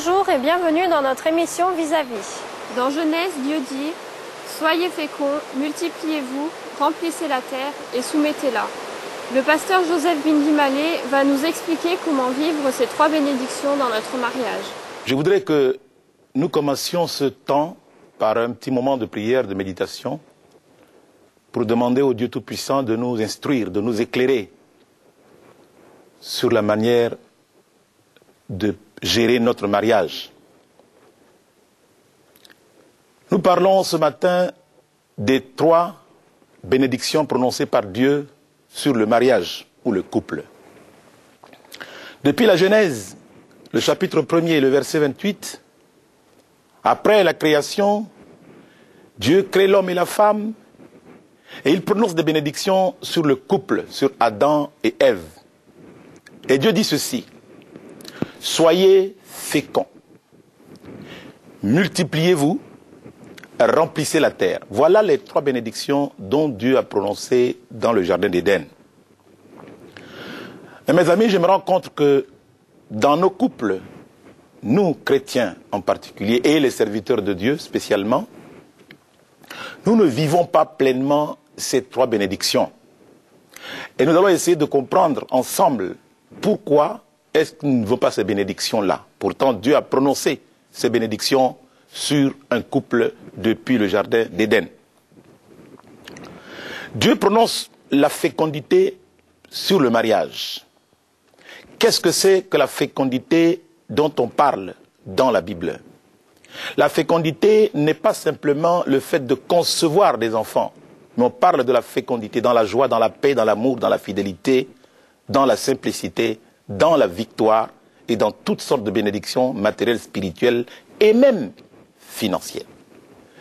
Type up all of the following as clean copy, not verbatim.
Bonjour et bienvenue dans notre émission Vis-à-vis. Dans Genèse, Dieu dit « Soyez féconds, multipliez-vous, remplissez la terre et soumettez-la ». Le pasteur Joseph Bindimale va nous expliquer comment vivre ces 3 bénédictions dans notre mariage. Je voudrais que nous commencions ce temps par un petit moment de prière, de méditation, pour demander au Dieu Tout-Puissant de nous instruire, de nous éclairer sur la manière de gérer notre mariage. Nous parlons ce matin des 3 bénédictions prononcées par Dieu sur le mariage ou le couple. Depuis la Genèse, le chapitre 1er, le verset 28, après la création, Dieu crée l'homme et la femme et il prononce des bénédictions sur le couple, sur Adam et Ève. Et Dieu dit ceci: soyez féconds, multipliez-vous, remplissez la terre. Voilà les 3 bénédictions dont Dieu a prononcé dans le jardin d'Éden. Et mes amis, je me rends compte que dans nos couples, nous chrétiens en particulier, et les serviteurs de Dieu spécialement, nous ne vivons pas pleinement ces 3 bénédictions. Et nous allons essayer de comprendre ensemble pourquoi est-ce que nous ne vivons pas ces bénédictions-là. Pourtant, Dieu a prononcé ces bénédictions sur un couple depuis le jardin d'Éden. Dieu prononce la fécondité sur le mariage. Qu'est-ce que c'est que la fécondité dont on parle dans la Bible? La fécondité n'est pas simplement le fait de concevoir des enfants, mais on parle de la fécondité dans la joie, dans la paix, dans l'amour, dans la fidélité, dans la simplicité, dans la victoire et dans toutes sortes de bénédictions matérielles, spirituelles et même financières.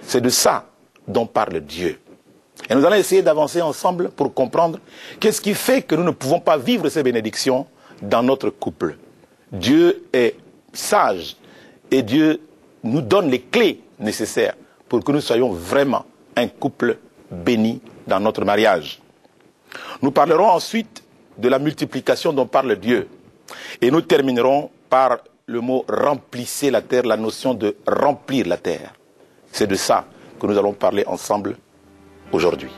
C'est de ça dont parle Dieu. Et nous allons essayer d'avancer ensemble pour comprendre qu'est-ce qui fait que nous ne pouvons pas vivre ces bénédictions dans notre couple. Dieu est sage et Dieu nous donne les clés nécessaires pour que nous soyons vraiment un couple béni dans notre mariage. Nous parlerons ensuite de la multiplication dont parle Dieu. Et nous terminerons par le mot « remplissez la terre », la notion de remplir la terre. C'est de ça que nous allons parler ensemble aujourd'hui.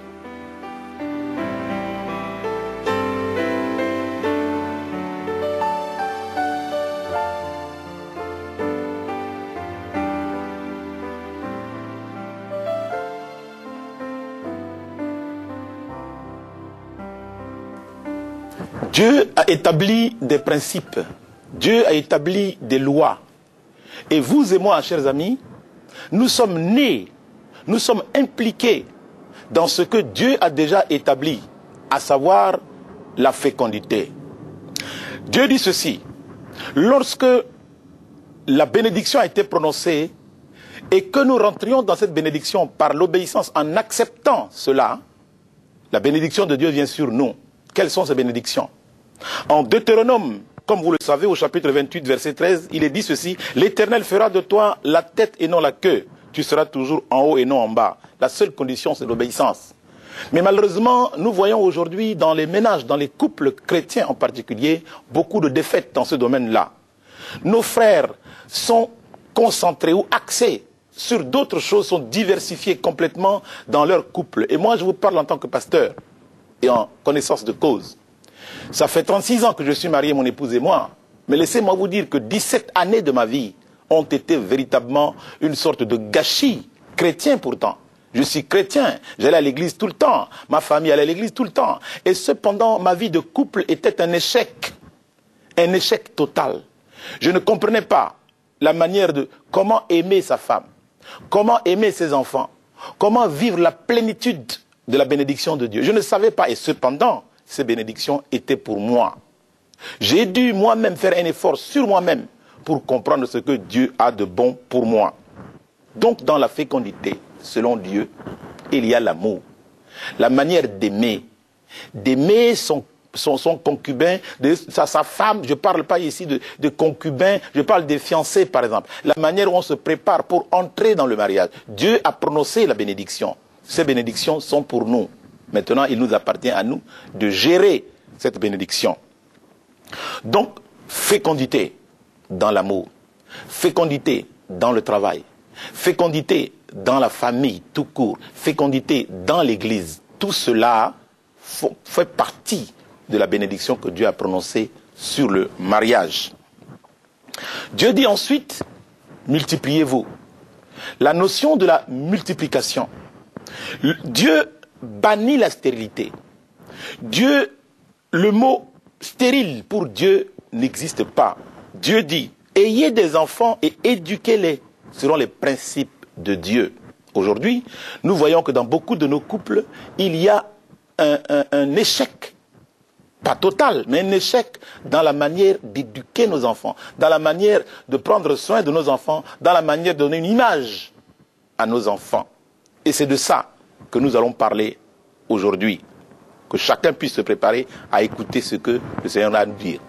Dieu a établi des principes, Dieu a établi des lois. Et vous et moi, chers amis, nous sommes nés, nous sommes impliqués dans ce que Dieu a déjà établi, à savoir la fécondité. Dieu dit ceci: lorsque la bénédiction a été prononcée et que nous rentrions dans cette bénédiction par l'obéissance en acceptant cela, la bénédiction de Dieu vient sur nous. Quelles sont ces bénédictions? En Deutéronome, comme vous le savez, au chapitre 28, verset 13, il est dit ceci: l'Éternel fera de toi la tête et non la queue. Tu seras toujours en haut et non en bas. La seule condition, c'est l'obéissance. Mais malheureusement, nous voyons aujourd'hui dans les ménages, dans les couples chrétiens en particulier, beaucoup de défaites dans ce domaine-là. Nos frères sont concentrés ou axés sur d'autres choses, sont diversifiés complètement dans leur couple. Et moi, je vous parle en tant que pasteur et en connaissance de cause. Ça fait 36 ans que je suis marié, mon épouse et moi. Mais laissez-moi vous dire que 17 années de ma vie ont été véritablement une sorte de gâchis chrétien pourtant. Je suis chrétien, j'allais à l'église tout le temps, ma famille allait à l'église tout le temps. Et cependant, ma vie de couple était un échec total. Je ne comprenais pas la manière de comment aimer sa femme, comment aimer ses enfants, comment vivre la plénitude de la bénédiction de Dieu. Je ne savais pas, et cependant, ces bénédictions étaient pour moi. J'ai dû moi-même faire un effort sur moi-même pour comprendre ce que Dieu a de bon pour moi. Donc dans la fécondité, selon Dieu, il y a l'amour. La manière d'aimer. D'aimer son concubin, sa femme. Je ne parle pas ici de concubin, je parle des fiancés par exemple. La manière où on se prépare pour entrer dans le mariage. Dieu a prononcé la bénédiction. Ces bénédictions sont pour nous. Maintenant, il nous appartient à nous de gérer cette bénédiction. Donc, fécondité dans l'amour. fécondité dans le travail, fécondité dans la famille tout court, fécondité dans l'église. Tout cela fait partie de la bénédiction que Dieu a prononcée sur le mariage. Dieu dit ensuite, multipliez-vous. La notion de la multiplication. Dieu bannit la stérilité. Dieu, le mot stérile pour Dieu n'existe pas. Dieu dit, ayez des enfants et éduquez-les selon les principes de Dieu. Aujourd'hui, nous voyons que dans beaucoup de nos couples, il y a un échec, pas total, mais un échec dans la manière d'éduquer nos enfants, dans la manière de prendre soin de nos enfants, dans la manière de donner une image à nos enfants. Et c'est de ça que nous allons parler aujourd'hui. Que chacun puisse se préparer à écouter ce que le Seigneur a à nous dire.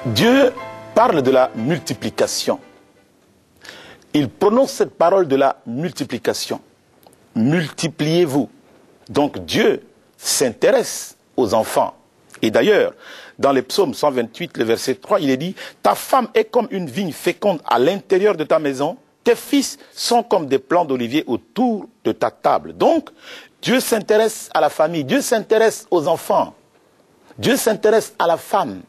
Dieu parle de la multiplication. Il prononce cette parole de la multiplication. Multipliez-vous. Donc Dieu s'intéresse aux enfants. Et d'ailleurs, dans les psaumes 128, le verset 3, il est dit « Ta femme est comme une vigne féconde à l'intérieur de ta maison, tes fils sont comme des plants d'olivier autour de ta table. » Donc, Dieu s'intéresse à la famille, Dieu s'intéresse aux enfants, Dieu s'intéresse à la femme.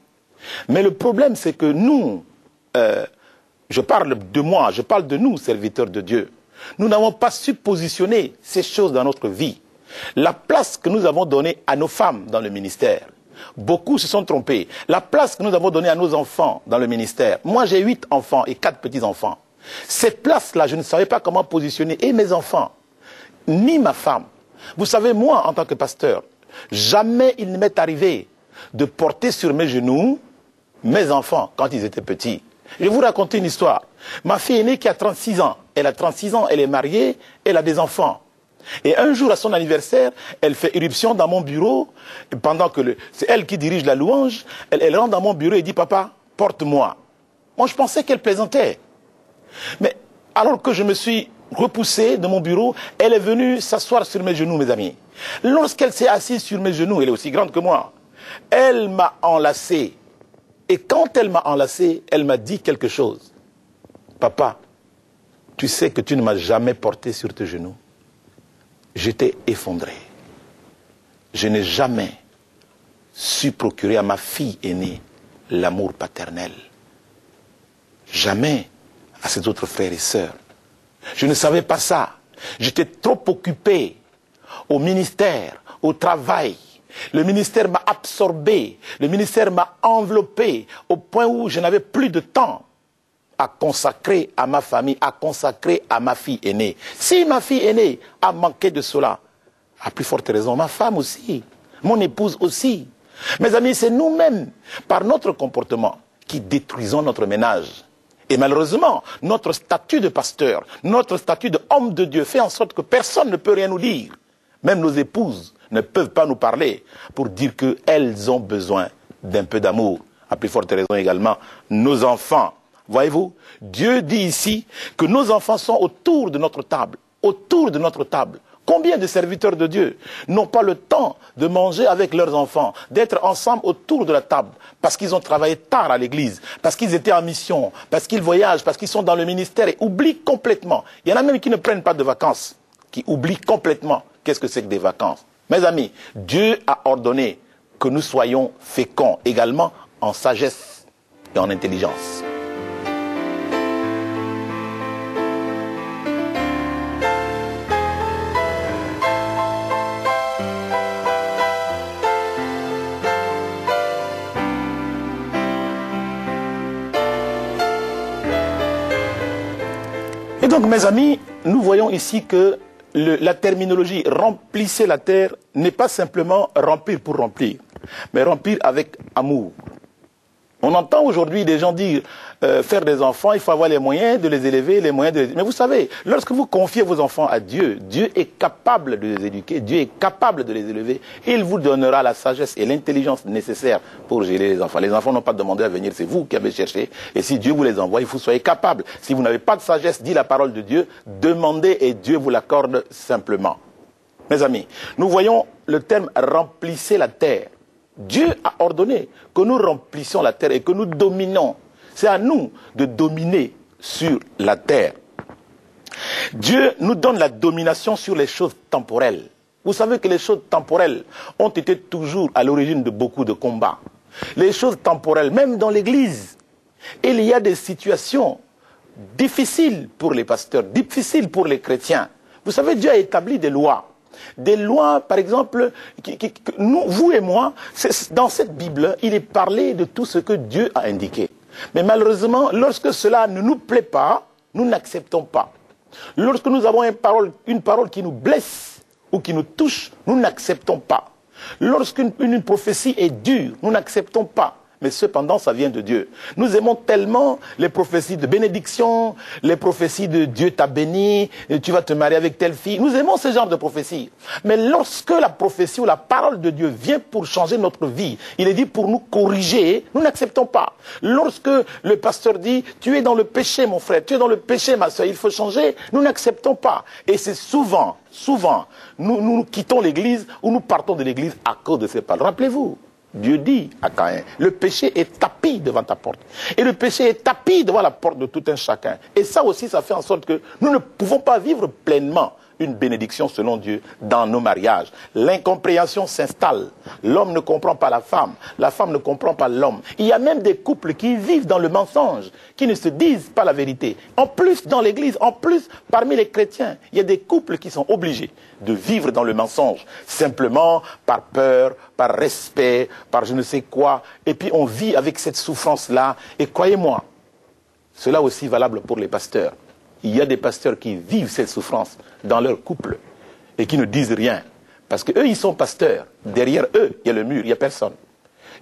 Mais le problème, c'est que nous, je parle de moi, je parle de nous, serviteurs de Dieu, nous n'avons pas su positionner ces choses dans notre vie. La place que nous avons donnée à nos femmes dans le ministère, beaucoup se sont trompés. La place que nous avons donnée à nos enfants dans le ministère, moi j'ai 8 enfants et 4 petits-enfants. Ces places-là, je ne savais pas comment positionner et mes enfants, ni ma femme. Vous savez, moi, en tant que pasteur, jamais il ne m'est arrivé de porter sur mes genoux mes enfants quand ils étaient petits. Je vais vous raconter une histoire. Ma fille aînée qui a 36 ans, elle a 36 ans, elle est mariée, elle a des enfants. Et un jour, à son anniversaire, elle fait irruption dans mon bureau, et pendant que c'est elle qui dirige la louange, elle rentre dans mon bureau et dit « Papa, porte-moi ». Moi, je pensais qu'elle plaisantait. Mais alors que je me suis repoussé de mon bureau, elle est venue s'asseoir sur mes genoux, mes amis. Lorsqu'elle s'est assise sur mes genoux, elle est aussi grande que moi, elle m'a enlacé. Et quand elle m'a enlacé, elle m'a dit quelque chose. « Papa, tu sais que tu ne m'as jamais porté sur tes genoux. J'étais effondré. Je n'ai jamais su procurer à ma fille aînée l'amour paternel. Jamais à ses autres frères et sœurs. Je ne savais pas ça. J'étais trop occupé au ministère, au travail. Le ministère m'a absorbé, le ministère m'a enveloppé au point où je n'avais plus de temps à consacrer à ma famille, à consacrer à ma fille aînée. Si ma fille aînée a manqué de cela, à plus forte raison, ma femme aussi, mon épouse aussi. Mes amis, c'est nous-mêmes, par notre comportement, qui détruisons notre ménage. Et malheureusement, notre statut de pasteur, notre statut d'homme de Dieu fait en sorte que personne ne peut rien nous dire. Même nos épouses ne peuvent pas nous parler pour dire qu'elles ont besoin d'un peu d'amour. À plus forte raison également, nos enfants. Voyez-vous, Dieu dit ici que nos enfants sont autour de notre table. Autour de notre table. Combien de serviteurs de Dieu n'ont pas le temps de manger avec leurs enfants, d'être ensemble autour de la table, parce qu'ils ont travaillé tard à l'église, parce qu'ils étaient en mission, parce qu'ils voyagent, parce qu'ils sont dans le ministère et oublient complètement. Il y en a même qui ne prennent pas de vacances, qui oublient complètement qu'est-ce que c'est que des vacances. Mes amis, Dieu a ordonné que nous soyons féconds également en sagesse et en intelligence. Et donc, mes amis, nous voyons ici que la terminologie « remplissez la terre » n'est pas simplement remplir pour remplir, mais remplir avec amour. On entend aujourd'hui des gens dire, faire des enfants, il faut avoir les moyens de les élever, les moyens de les... Mais vous savez, lorsque vous confiez vos enfants à Dieu, Dieu est capable de les éduquer, Dieu est capable de les élever. Il vous donnera la sagesse et l'intelligence nécessaires pour gérer les enfants. Les enfants n'ont pas demandé à venir, c'est vous qui avez cherché. Et si Dieu vous les envoie, il faut que vous soyez capable. Si vous n'avez pas de sagesse, dit la parole de Dieu, demandez et Dieu vous l'accorde simplement. Mes amis, nous voyons le terme « remplissez la terre ». Dieu a ordonné que nous remplissions la terre et que nous dominons. C'est à nous de dominer sur la terre. Dieu nous donne la domination sur les choses temporelles. Vous savez que les choses temporelles ont été toujours à l'origine de beaucoup de combats. Les choses temporelles, même dans l'Église, il y a des situations difficiles pour les pasteurs, difficiles pour les chrétiens. Vous savez, Dieu a établi des lois. Des lois, par exemple, nous, vous et moi, dans cette Bible, il est parlé de tout ce que Dieu a indiqué. Mais malheureusement, lorsque cela ne nous plaît pas, nous n'acceptons pas. Lorsque nous avons une parole qui nous blesse ou qui nous touche, nous n'acceptons pas. Lorsqu'une prophétie est dure, nous n'acceptons pas. Mais cependant, ça vient de Dieu. Nous aimons tellement les prophéties de bénédiction, les prophéties de Dieu t'a béni, tu vas te marier avec telle fille. Nous aimons ce genre de prophéties. Mais lorsque la prophétie ou la parole de Dieu vient pour changer notre vie, il est dit pour nous corriger, nous n'acceptons pas. Lorsque le pasteur dit, tu es dans le péché mon frère, tu es dans le péché ma soeur, il faut changer, nous n'acceptons pas. Et c'est souvent, nous quittons l'église ou nous partons de l'église à cause de ces paroles. Rappelez-vous. Dieu dit à Caïn, le péché est tapis devant ta porte. Et le péché est tapis devant la porte de tout un chacun. Et ça aussi, ça fait en sorte que nous ne pouvons pas vivre pleinement une bénédiction selon Dieu dans nos mariages. L'incompréhension s'installe. L'homme ne comprend pas la femme ne comprend pas l'homme. Il y a même des couples qui vivent dans le mensonge, qui ne se disent pas la vérité. En plus, dans l'église, en plus, parmi les chrétiens, il y a des couples qui sont obligés de vivre dans le mensonge, simplement par peur, par respect, par je ne sais quoi. Et puis on vit avec cette souffrance-là. Et croyez-moi, cela aussi valable pour les pasteurs. Il y a des pasteurs qui vivent cette souffrance dans leur couple et qui ne disent rien. Parce qu'eux, ils sont pasteurs. Derrière eux, il y a le mur, il n'y a personne.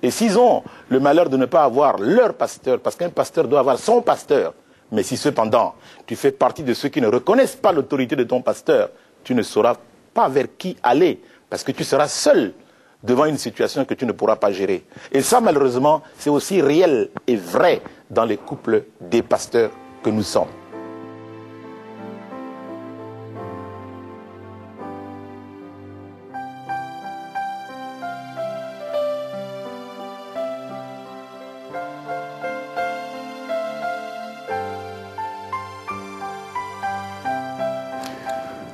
Et s'ils ont le malheur de ne pas avoir leur pasteur, parce qu'un pasteur doit avoir son pasteur, mais si cependant tu fais partie de ceux qui ne reconnaissent pas l'autorité de ton pasteur, tu ne sauras pas vers qui aller, parce que tu seras seul devant une situation que tu ne pourras pas gérer. Et ça, malheureusement, c'est aussi réel et vrai dans les couples des pasteurs que nous sommes.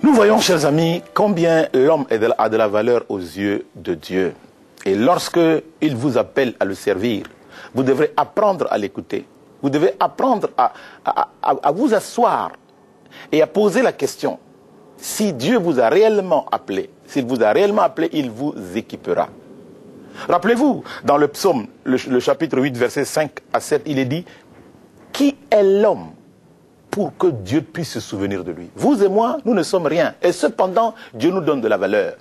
Nous voyons, chers amis, combien l'homme a de la valeur aux yeux de Dieu. Et lorsque il vous appelle à le servir, vous devrez apprendre à l'écouter. Vous devez apprendre à vous asseoir et à poser la question. Si Dieu vous a réellement appelé, s'il vous a réellement appelé, il vous équipera. Rappelez-vous, dans le psaume, le chapitre 8, versets 5 à 7, il est dit « Qui est l'homme pour que Dieu puisse se souvenir de lui. » Vous et moi, nous ne sommes rien. Et cependant, Dieu nous donne de la valeur.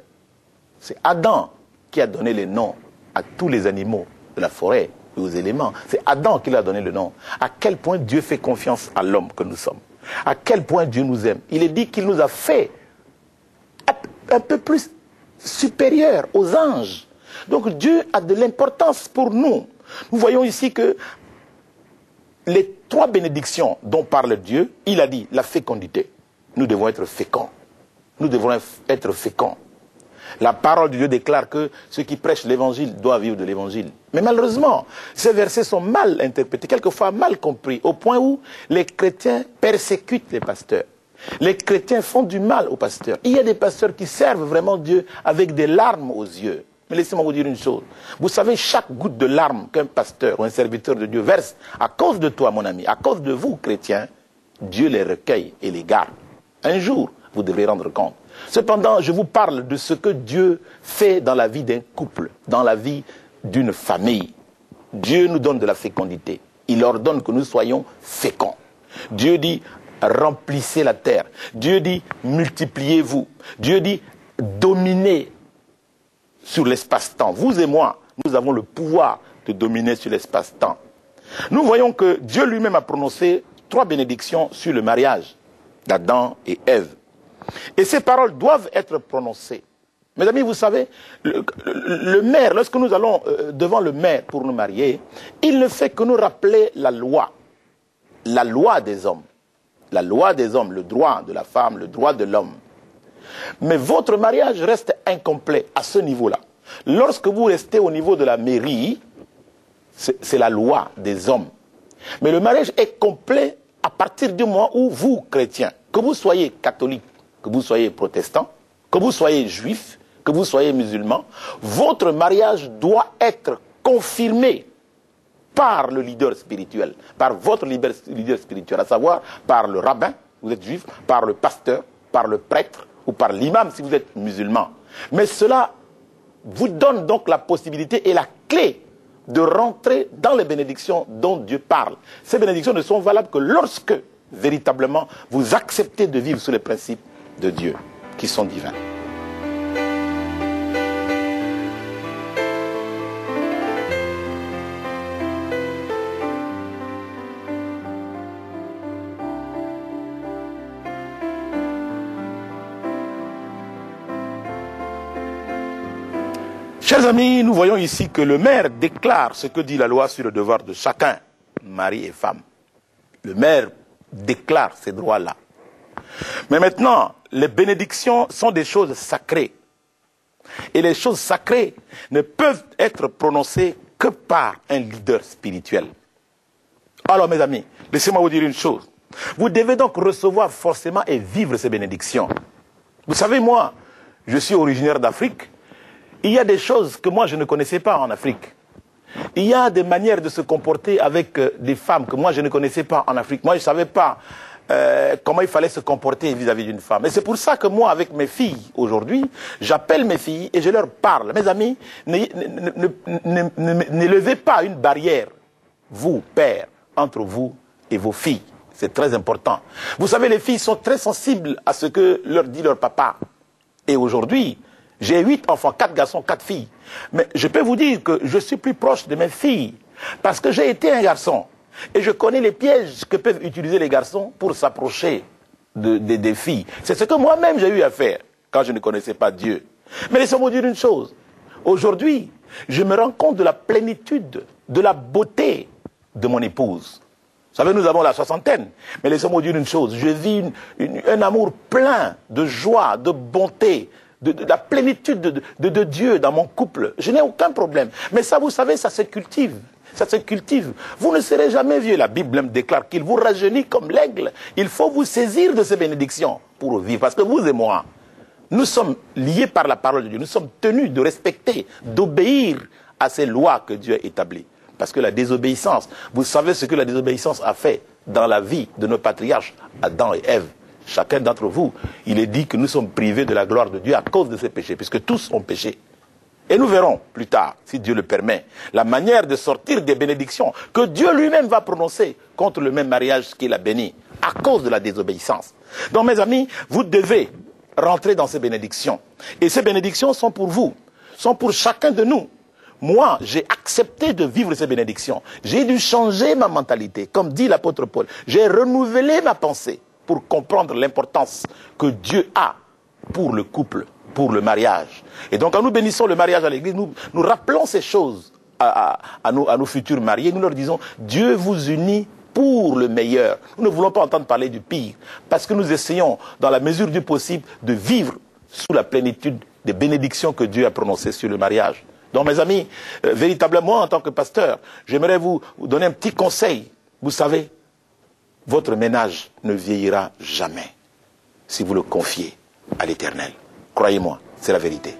C'est Adam qui a donné les noms à tous les animaux de la forêt et aux éléments. C'est Adam qui leur a donné le nom. À quel point Dieu fait confiance à l'homme que nous sommes. À quel point Dieu nous aime. Il est dit qu'il nous a fait un peu plus supérieurs aux anges. Donc Dieu a de l'importance pour nous. Nous voyons ici que les 3 bénédictions dont parle Dieu, il a dit la fécondité. Nous devons être féconds. Nous devons être féconds. La parole de Dieu déclare que ceux qui prêchent l'évangile doivent vivre de l'évangile. Mais malheureusement, ces versets sont mal interprétés, quelquefois mal compris, au point où les chrétiens persécutent les pasteurs. Les chrétiens font du mal aux pasteurs. Il y a des pasteurs qui servent vraiment Dieu avec des larmes aux yeux. Mais laissez-moi vous dire une chose. Vous savez, chaque goutte de larmes qu'un pasteur ou un serviteur de Dieu verse, à cause de toi, mon ami, à cause de vous, chrétiens, Dieu les recueille et les garde. Un jour, vous devrez rendre compte. Cependant, je vous parle de ce que Dieu fait dans la vie d'un couple, dans la vie d'une famille. Dieu nous donne de la fécondité. Il ordonne que nous soyons féconds. Dieu dit, remplissez la terre. Dieu dit, multipliez-vous. Dieu dit, dominez sur l'espace-temps. Vous et moi, nous avons le pouvoir de dominer sur l'espace-temps. nous voyons que Dieu lui-même a prononcé 3 bénédictions sur le mariage d'Adam et Ève. Et ces paroles doivent être prononcées. Mes amis, vous savez, le maire, lorsque nous allons devant le maire pour nous marier, il ne fait que nous rappeler la loi des hommes. La loi des hommes, le droit de la femme, le droit de l'homme. Mais votre mariage reste incomplet à ce niveau-là. Lorsque vous restez au niveau de la mairie, c'est la loi des hommes. Mais le mariage est complet à partir du moment où vous, chrétiens, que vous soyez catholique, que vous soyez protestant, que vous soyez juif, que vous soyez musulman, votre mariage doit être confirmé par le leader spirituel, par votre leader spirituel, à savoir par le rabbin, vous êtes juif, par le pasteur, par le prêtre ou par l'imam si vous êtes musulman. Mais cela vous donne donc la possibilité et la clé de rentrer dans les bénédictions dont Dieu parle. Ces bénédictions ne sont valables que lorsque, véritablement, vous acceptez de vivre sous les principes de Dieu, qui sont divins. Chers amis, nous voyons ici que le maire déclare ce que dit la loi sur le devoir de chacun, mari et femme. Le maire déclare ces droits-là. Mais maintenant, les bénédictions sont des choses sacrées. Et les choses sacrées ne peuvent être prononcées que par un leader spirituel. Alors mes amis, laissez-moi vous dire une chose. Vous devez donc recevoir forcément et vivre ces bénédictions. Vous savez, moi, je suis originaire d'Afrique. Il y a des choses que moi je ne connaissais pas en Afrique. Il y a des manières de se comporter avec des femmes que moi je ne connaissais pas en Afrique. Moi je ne savais pas comment il fallait se comporter vis-à-vis d'une femme. Et c'est pour ça que moi avec mes filles aujourd'hui, j'appelle mes filles et je leur parle. Mes amis, ne levez pas une barrière, vous, père, entre vous et vos filles. C'est très important. Vous savez, les filles sont très sensibles à ce que leur dit leur papa. Et aujourd'hui, j'ai 8 enfants, 4 garçons, 4 filles. Mais je peux vous dire que je suis plus proche de mes filles. Parce que j'ai été un garçon. Et je connais les pièges que peuvent utiliser les garçons pour s'approcher des filles. C'est ce que moi-même j'ai eu à faire quand je ne connaissais pas Dieu. Mais laissez-moi dire une chose. Aujourd'hui, je me rends compte de la plénitude, de la beauté de mon épouse. Vous savez, nous avons la soixantaine. Mais laissez-moi dire une chose. Je vis un amour plein de joie, de bonté, de la plénitude de Dieu dans mon couple. Je n'ai aucun problème. Mais ça, vous savez, ça se cultive. Ça se cultive. Vous ne serez jamais vieux. La Bible même déclare qu'il vous rajeunit comme l'aigle. Il faut vous saisir de ces bénédictions pour vivre. Parce que vous et moi, nous sommes liés par la parole de Dieu. Nous sommes tenus de respecter, d'obéir à ces lois que Dieu a établies. Parce que la désobéissance, vous savez ce que la désobéissance a fait dans la vie de nos patriarches, Adam et Ève. Chacun d'entre vous, il est dit que nous sommes privés de la gloire de Dieu à cause de ces péchés, puisque tous ont péché. Et nous verrons plus tard, si Dieu le permet, la manière de sortir des bénédictions que Dieu lui-même va prononcer contre le même mariage qu'il a béni, à cause de la désobéissance. Donc mes amis, vous devez rentrer dans ces bénédictions. Et ces bénédictions sont pour vous, sont pour chacun de nous. Moi, j'ai accepté de vivre ces bénédictions. J'ai dû changer ma mentalité, comme dit l'apôtre Paul. J'ai renouvelé ma pensée pour comprendre l'importance que Dieu a pour le couple, pour le mariage. Et donc, quand nous bénissons le mariage à l'église, nous rappelons ces choses à nos futurs mariés. Nous leur disons, Dieu vous unit pour le meilleur. Nous ne voulons pas entendre parler du pire, parce que nous essayons, dans la mesure du possible, de vivre sous la plénitude des bénédictions que Dieu a prononcées sur le mariage. Donc, mes amis, véritablement, en tant que pasteur, j'aimerais vous donner un petit conseil. Vous savez, votre ménage ne vieillira jamais si vous le confiez à l'Éternel. Croyez-moi, c'est la vérité.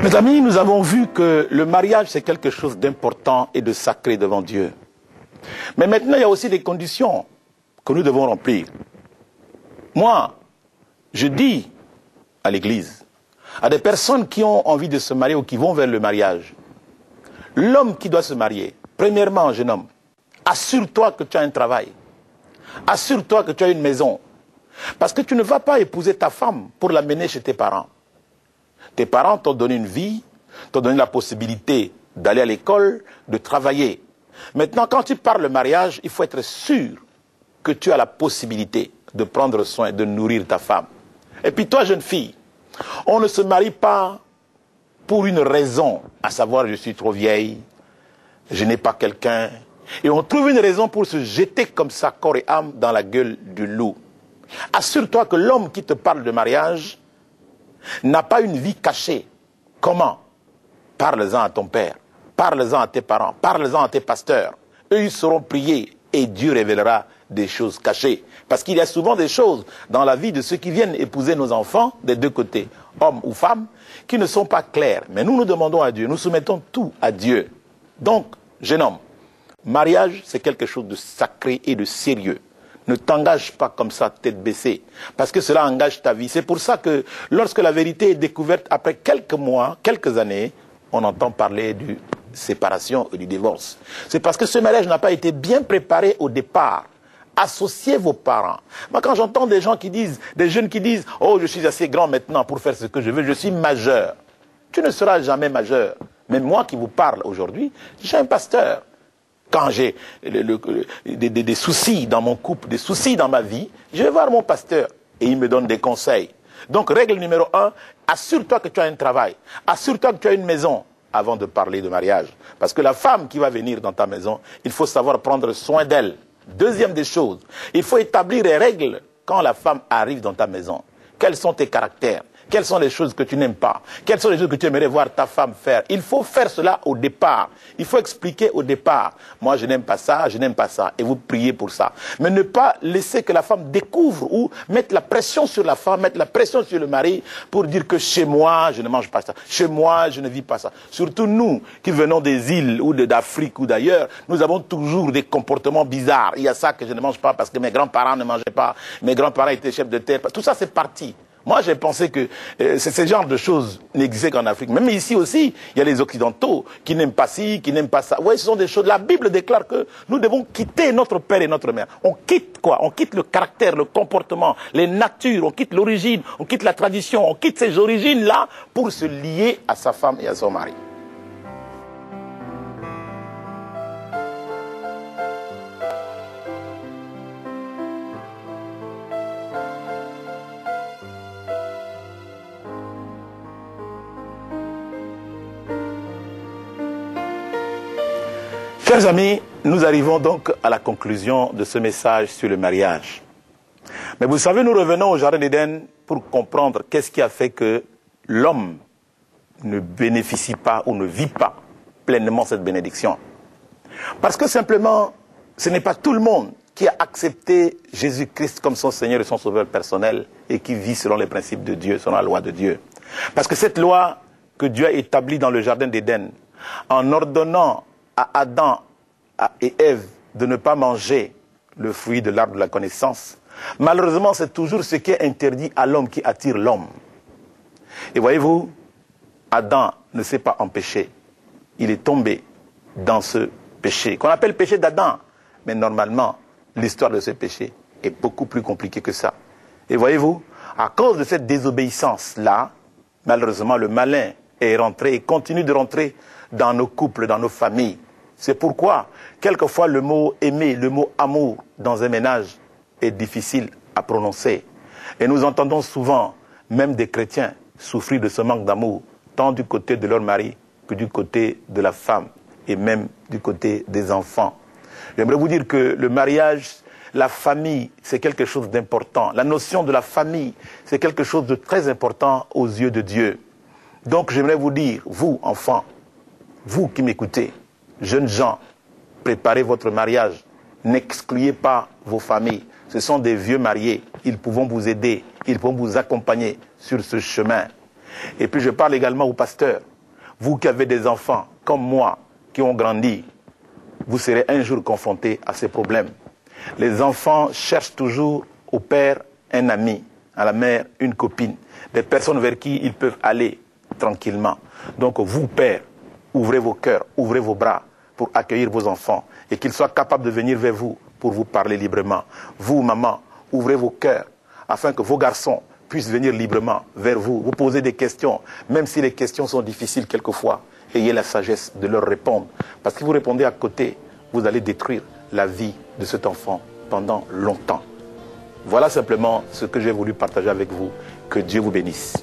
Mes amis, nous avons vu que le mariage, c'est quelque chose d'important et de sacré devant Dieu. Mais maintenant, il y a aussi des conditions que nous devons remplir. Moi, je dis à l'église, à des personnes qui ont envie de se marier ou qui vont vers le mariage, L'homme qui doit se marier, premièrement, jeune homme, assure-toi que tu as un travail. Assure-toi que tu as une maison. Parce que tu ne vas pas épouser ta femme pour l'amener chez tes parents. Tes parents t'ont donné une vie, t'ont donné la possibilité d'aller à l'école, de travailler. Maintenant, quand tu parles de mariage, il faut être sûr que tu as la possibilité de prendre soin, de nourrir ta femme. Et puis toi, jeune fille, on ne se marie pas pour une raison, à savoir je suis trop vieille, je n'ai pas quelqu'un. Et on trouve une raison pour se jeter comme ça, corps et âme, dans la gueule du loup. Assure-toi que l'homme qui te parle de mariage n'a pas une vie cachée. Comment? Parle-en à ton père, parle-en à tes parents, parle-en à tes pasteurs. Eux, ils seront priés et Dieu révélera des choses cachées. Parce qu'il y a souvent des choses dans la vie de ceux qui viennent épouser nos enfants, des deux côtés, hommes ou femmes, qui ne sont pas claires. Mais nous demandons à Dieu, nous soumettons tout à Dieu. Donc, jeune homme, mariage, c'est quelque chose de sacré et de sérieux. Ne t'engage pas comme ça, tête baissée, parce que cela engage ta vie. C'est pour ça que lorsque la vérité est découverte après quelques mois, quelques années, on entend parler de séparation et du divorce. C'est parce que ce mariage n'a pas été bien préparé au départ. Associez vos parents. Moi, quand j'entends des gens qui disent, des jeunes qui disent « Oh, je suis assez grand maintenant pour faire ce que je veux, je suis majeur ». Tu ne seras jamais majeur. Mais moi qui vous parle aujourd'hui, j'ai un pasteur. Quand j'ai des soucis dans mon couple, des soucis dans ma vie, je vais voir mon pasteur et il me donne des conseils. Donc, règle numéro 1, assure-toi que tu as un travail. Assure-toi que tu as une maison avant de parler de mariage. Parce que la femme qui va venir dans ta maison, il faut savoir prendre soin d'elle. Deuxième des choses, il faut établir des règles quand la femme arrive dans ta maison. Quels sont tes caractères? Quelles sont les choses que tu n'aimes pas? Quelles sont les choses que tu aimerais voir ta femme faire? Il faut faire cela au départ. Il faut expliquer au départ. Moi, je n'aime pas ça, je n'aime pas ça. Et vous priez pour ça. Mais ne pas laisser que la femme découvre ou mettre la pression sur la femme, mettre la pression sur le mari pour dire que chez moi, je ne mange pas ça. Chez moi, je ne vis pas ça. Surtout nous, qui venons des îles ou d'Afrique ou d'ailleurs, nous avons toujours des comportements bizarres. Il y a ça que je ne mange pas parce que mes grands-parents ne mangeaient pas. Mes grands-parents étaient chefs de terre. Tout ça, c'est parti. Moi, j'ai pensé que ce genre de choses n'existaient qu'en Afrique. Même ici aussi, il y a les Occidentaux qui n'aiment pas ci, qui n'aiment pas ça. Oui, ce sont des choses. La Bible déclare que nous devons quitter notre père et notre mère. On quitte quoi? On quitte le caractère, le comportement, les natures, on quitte l'origine, on quitte la tradition, on quitte ces origines-là pour se lier à sa femme et à son mari. Chers amis, nous arrivons donc à la conclusion de ce message sur le mariage. Mais vous savez, nous revenons au Jardin d'Éden pour comprendre qu'est-ce qui a fait que l'homme ne bénéficie pas ou ne vit pas pleinement cette bénédiction. Parce que simplement, ce n'est pas tout le monde qui a accepté Jésus-Christ comme son Seigneur et son Sauveur personnel et qui vit selon les principes de Dieu, selon la loi de Dieu. Parce que cette loi que Dieu a établie dans le Jardin d'Éden, en ordonnant à Adam et Ève de ne pas manger le fruit de l'arbre de la connaissance, malheureusement, c'est toujours ce qui est interdit à l'homme qui attire l'homme. Et voyez-vous, Adam ne s'est pas empêché. Il est tombé dans ce péché, qu'on appelle péché d'Adam. Mais normalement, l'histoire de ce péché est beaucoup plus compliquée que ça. Et voyez-vous, à cause de cette désobéissance-là, malheureusement, le malin est rentré et continue de rentrer dans nos couples, dans nos familles. C'est pourquoi, quelquefois, le mot aimer, le mot amour dans un ménage est difficile à prononcer. Et nous entendons souvent, même des chrétiens, souffrir de ce manque d'amour, tant du côté de leur mari que du côté de la femme et même du côté des enfants. J'aimerais vous dire que le mariage, la famille, c'est quelque chose d'important. La notion de la famille, c'est quelque chose de très important aux yeux de Dieu. Donc j'aimerais vous dire, vous, enfants, vous qui m'écoutez, jeunes gens, préparez votre mariage. N'excluez pas vos familles. Ce sont des vieux mariés. Ils pourront vous aider. Ils pourront vous accompagner sur ce chemin. Et puis je parle également aux pasteurs. Vous qui avez des enfants, comme moi, qui ont grandi, vous serez un jour confrontés à ces problèmes. Les enfants cherchent toujours au père un ami, à la mère une copine, des personnes vers qui ils peuvent aller tranquillement. Donc vous, père, ouvrez vos cœurs, ouvrez vos bras pour accueillir vos enfants et qu'ils soient capables de venir vers vous pour vous parler librement. Vous, maman, ouvrez vos cœurs afin que vos garçons puissent venir librement vers vous, vous poser des questions, même si les questions sont difficiles quelquefois. Ayez la sagesse de leur répondre. Parce que si vous répondez à côté, vous allez détruire la vie de cet enfant pendant longtemps. Voilà simplement ce que j'ai voulu partager avec vous. Que Dieu vous bénisse.